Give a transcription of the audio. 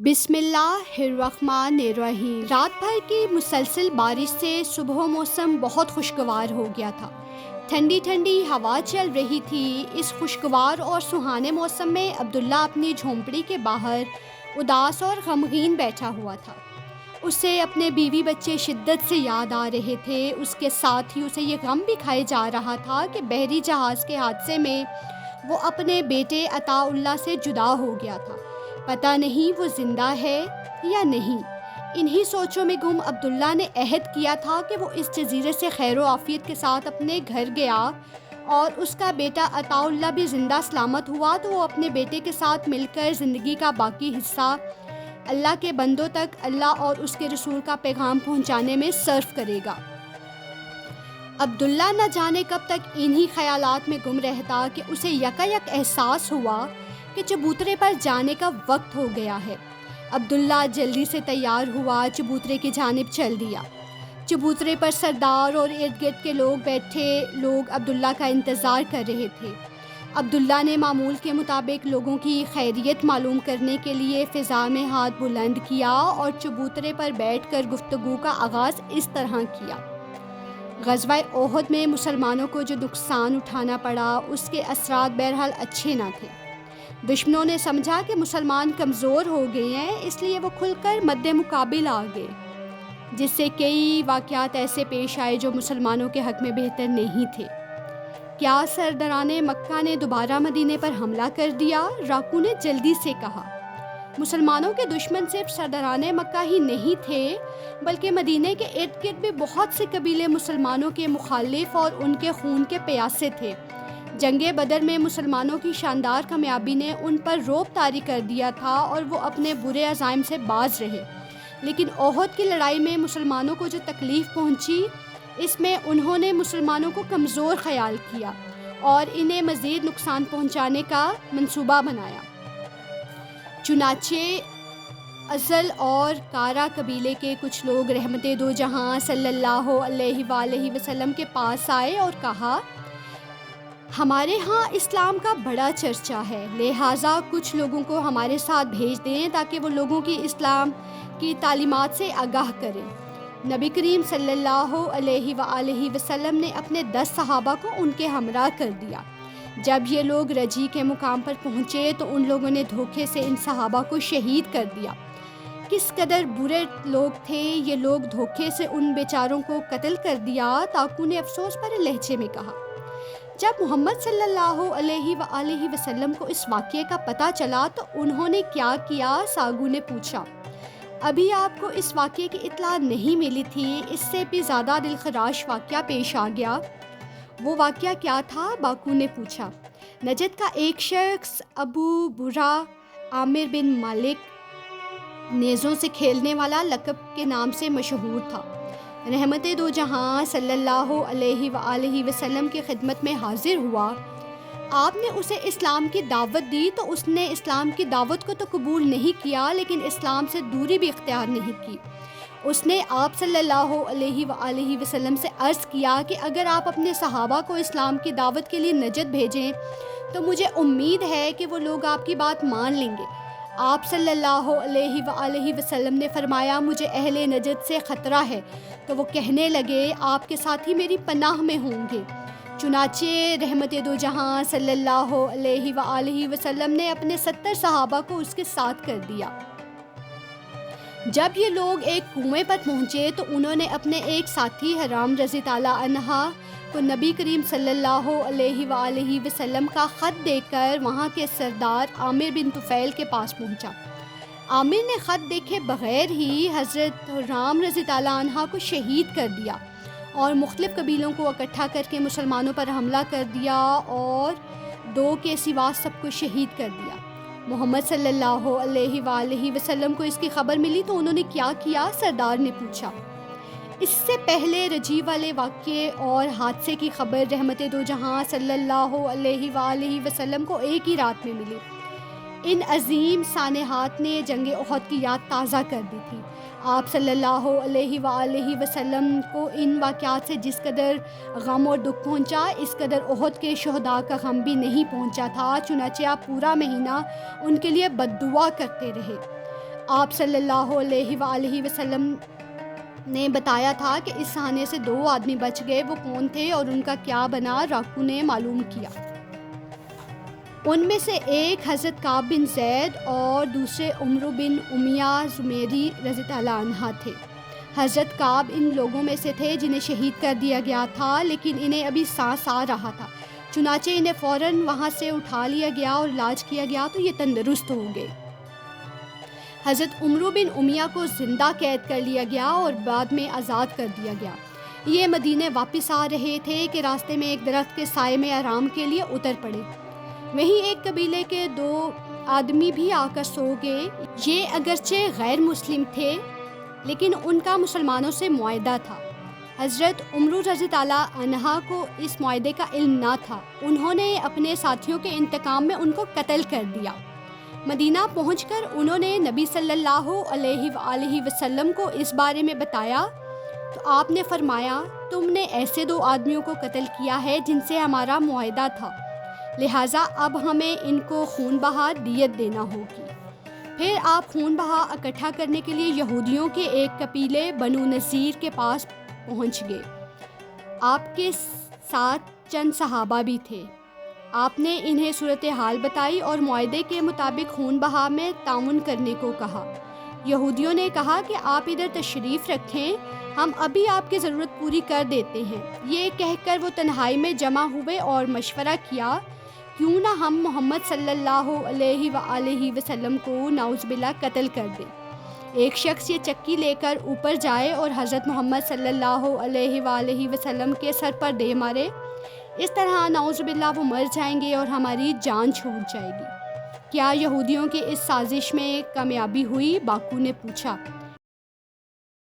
بسم اللہ الرحمن الرحیم۔ رات بھر کی مسلسل بارش سے صبح موسم بہت خوشگوار ہو گیا تھا۔ ٹھنڈی ٹھنڈی ہوا چل رہی تھی۔ اس خوشگوار اور سہانے موسم میں عبداللہ اپنی جھونپڑی کے باہر اداس اور غمگین بیٹھا ہوا تھا۔ اسے اپنے بیوی بچے شدت سے یاد آ رہے تھے۔ اس کے ساتھ ہی اسے یہ غم بھی کھائے جا رہا تھا کہ بحری جہاز کے حادثے میں وہ اپنے بیٹے عطا اللہ سے جدا ہو گیا تھا۔ پتہ نہیں وہ زندہ ہے یا نہیں۔ انہی سوچوں میں گم عبداللہ نے عہد کیا تھا کہ وہ اس جزیرے سے خیر و عافیت کے ساتھ اپنے گھر گیا اور اس کا بیٹا عطا اللہ بھی زندہ سلامت ہوا تو وہ اپنے بیٹے کے ساتھ مل کر زندگی کا باقی حصہ اللہ کے بندوں تک اللہ اور اس کے رسول کا پیغام پہنچانے میں صرف کرے گا۔ عبداللہ نہ جانے کب تک انہی خیالات میں گم رہتا کہ اسے یکایک احساس ہوا کہ چبوترے پر جانے کا وقت ہو گیا ہے۔ عبداللہ جلدی سے تیار ہوا، چبوترے کی جانب چل دیا۔ چبوترے پر سردار اور ارد گرد کے لوگ بیٹھے لوگ عبداللہ کا انتظار کر رہے تھے۔ عبداللہ نے معمول کے مطابق لوگوں کی خیریت معلوم کرنے کے لیے فضا میں ہاتھ بلند کیا اور چبوترے پر بیٹھ کر گفتگو کا آغاز اس طرح کیا۔ غزوہ احد میں مسلمانوں کو جو نقصان اٹھانا پڑا اس کے اثرات بہرحال اچھے نہ تھے۔ دشمنوں نے سمجھا کہ مسلمان کمزور ہو گئے ہیں، اس لیے وہ کھل کر مد مقابل آ گئے، جس سے کئی واقعات ایسے پیش آئے جو مسلمانوں کے حق میں بہتر نہیں تھے۔ کیا سرداران مکہ نے دوبارہ مدینے پر حملہ کر دیا؟ راکو نے جلدی سے کہا۔ مسلمانوں کے دشمن صرف سرداران مکہ ہی نہیں تھے بلکہ مدینے کے ارد گرد بھی بہت سے قبیلے مسلمانوں کے مخالف اور ان کے خون کے پیاسے تھے۔ جنگ بدر میں مسلمانوں کی شاندار کامیابی نے ان پر رعب طاری کر دیا تھا اور وہ اپنے برے عزائم سے باز رہے، لیکن احد کی لڑائی میں مسلمانوں کو جو تکلیف پہنچی اس میں انہوں نے مسلمانوں کو کمزور خیال کیا اور انہیں مزید نقصان پہنچانے کا منصوبہ بنایا۔ چنانچہ ازل اور کارا قبیلے کے کچھ لوگ رحمت دو جہاں صلی اللہ علیہ وآلہ وسلم کے پاس آئے اور کہا، ہمارے ہاں اسلام کا بڑا چرچا ہے، لہٰذا کچھ لوگوں کو ہمارے ساتھ بھیج دیں تاکہ وہ لوگوں کی اسلام کی تعلیمات سے آگاہ کریں۔ نبی کریم صلی اللہ علیہ وآلہ وسلم نے اپنے 10 صحابہ کو ان کے ہمراہ کر دیا۔ جب یہ لوگ رجی کے مقام پر پہنچے تو ان لوگوں نے دھوکے سے ان صحابہ کو شہید کر دیا۔ کس قدر برے لوگ تھے یہ لوگ، دھوکے سے ان بیچاروں کو قتل کر دیا۔ تاکو نے افسوس بھرے لہجے میں کہا۔ جب محمد صلی اللہ علیہ وآلہ وسلم کو اس واقعے کا پتہ چلا تو انہوں نے کیا کیا؟ ساگو نے پوچھا۔ ابھی آپ کو اس واقعے کی اطلاع نہیں ملی تھی، اس سے بھی زیادہ دلخراش واقعہ پیش آ گیا۔ وہ واقعہ کیا تھا؟ باکو نے پوچھا۔ نجد کا ایک شخص ابو برا عامر بن مالک، نیزوں سے کھیلنے والا لقب کے نام سے مشہور تھا، رحمت دو جہاں صلی اللہ علیہ وآلہ وسلم کی خدمت میں حاضر ہوا۔ آپ نے اسے اسلام کی دعوت دی تو اس نے اسلام کی دعوت کو تو قبول نہیں کیا لیکن اسلام سے دوری بھی اختیار نہیں کی۔ اس نے آپ صلی اللہ علیہ وآلہ وسلم سے عرض کیا کہ اگر آپ اپنے صحابہ کو اسلام کی دعوت کے لیے نجد بھیجیں تو مجھے امید ہے کہ وہ لوگ آپ کی بات مان لیں گے۔ آپ صلی اللہ علیہ وآلہ وسلم نے فرمایا، مجھے اہل نجد سے خطرہ ہے، تو وہ کہنے لگے آپ کے ساتھی میری پناہ میں ہوں گے۔ چنانچہ رحمت دو جہاں صلی اللہ علیہ وآلہ وسلم نے اپنے 70 صحابہ کو اس کے ساتھ کر دیا۔ جب یہ لوگ ایک کنویں پر پہنچے تو انہوں نے اپنے ایک ساتھی حرام رضی اللہ عنہ کو نبی کریم صلی اللہ علیہ وآلہ وسلم کا خط دے کر وہاں کے سردار عامر بن طفیل کے پاس پہنچا۔ عامر نے خط دیکھے بغیر ہی حضرت حرام رضی اللہ عنہ کو شہید کر دیا اور مختلف قبیلوں کو اکٹھا کر کے مسلمانوں پر حملہ کر دیا اور 2 کے سوا سب کو شہید کر دیا۔ محمد صلی اللہ علیہ وآلہ وسلم کو اس کی خبر ملی تو انہوں نے کیا کیا؟ سردار نے پوچھا۔ اس سے پہلے رجی والے واقعے اور حادثے کی خبر رحمت دو جہاں صلی اللہ علیہ وآلہ وسلم کو ایک ہی رات میں ملی۔ ان عظیم سانحات نے جنگ احد کی یاد تازہ کر دی تھی۔ آپ صلی اللہ علیہ وآلہ وسلم کو ان واقعات سے جس قدر غم اور دکھ پہنچا اس قدر احد کے شہداء کا غم بھی نہیں پہنچا تھا، چنانچہ آپ پورا مہینہ ان کے لیے بد دعا کرتے رہے۔ آپ صلی اللہ علیہ وآلہ وسلم نے بتایا تھا کہ اس صحنے سے 2 آدمی بچ گئے، وہ کون تھے اور ان کا کیا بنا؟ راکو نے معلوم کیا۔ ان میں سے ایک حضرت کعب بن زید اور دوسرے عمرو بن امیہ زمیری رضی اللہ عنہ تھے۔ حضرت کعب ان لوگوں میں سے تھے جنہیں شہید کر دیا گیا تھا، لیکن انہیں ابھی سانس آ رہا تھا، چنانچہ انہیں فوراً وہاں سے اٹھا لیا گیا اور علاج کیا گیا تو یہ تندرست ہو گئے۔ حضرت عمرو بن امیہ کو زندہ قید کر لیا گیا اور بعد میں آزاد کر دیا گیا۔ یہ مدینے واپس آ رہے تھے کہ راستے میں ایک درخت کے سائے میں آرام کے لیے اتر پڑے۔ وہیں ایک قبیلے کے 2 آدمی بھی آ کر سو گئے۔ یہ اگرچہ غیر مسلم تھے لیکن ان کا مسلمانوں سے معاہدہ تھا۔ حضرت عمرو رضی اللہ عنہ کو اس معاہدے کا علم نہ تھا، انہوں نے اپنے ساتھیوں کے انتقام میں ان کو قتل کر دیا۔ مدینہ پہنچ کر انہوں نے نبی صلی اللہ علیہ وآلہ وسلم کو اس بارے میں بتایا تو آپ نے فرمایا، تم نے ایسے 2 آدمیوں کو قتل کیا ہے جن سے ہمارا معاہدہ تھا، لہٰذا اب ہمیں ان کو خون بہا دیت دینا ہوگی۔ پھر آپ خون بہا اکٹھا کرنے کے لیے یہودیوں کے ایک قبیلے بنو نذیر کے پاس پہنچ گئے۔ آپ کے ساتھ چند صحابہ بھی تھے۔ آپ نے انہیں صورتحال بتائی اور معاہدے کے مطابق خون بہا میں تعاون کرنے کو کہا۔ یہودیوں نے کہا کہ آپ ادھر تشریف رکھیں، ہم ابھی آپ کی ضرورت پوری کر دیتے ہیں۔ یہ کہہ کر وہ تنہائی میں جمع ہوئے اور مشورہ کیا، کیوں نہ ہم محمد صلی اللہ علیہ وآلہ وسلم کو نعوذ باللہ قتل کر دیں۔ ایک شخص یہ چکی لے کر اوپر جائے اور حضرت محمد صلی اللہ علیہ وآلہ وسلم کے سر پر دے مارے، اس طرح نعوذ باللہ وہ مر جائیں گے اور ہماری جان چھوٹ جائے گی۔ کیا یہودیوں کی اس سازش میں کامیابی ہوئی؟ باکو نے پوچھا۔